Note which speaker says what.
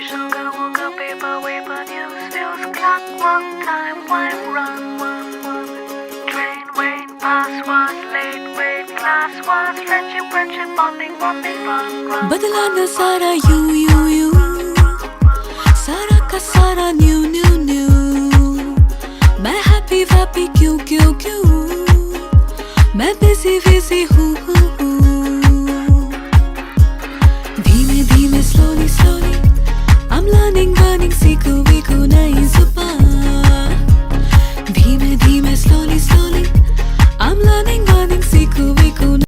Speaker 1: sugar, woke up, paper news, feels clock, one time, wine, run, one. Train, wait, pass, was late, wait, class, was friendship, bonding, run.
Speaker 2: बदला न सारा you सारा का सारा new मैं happy क्यों मैं busy हूँ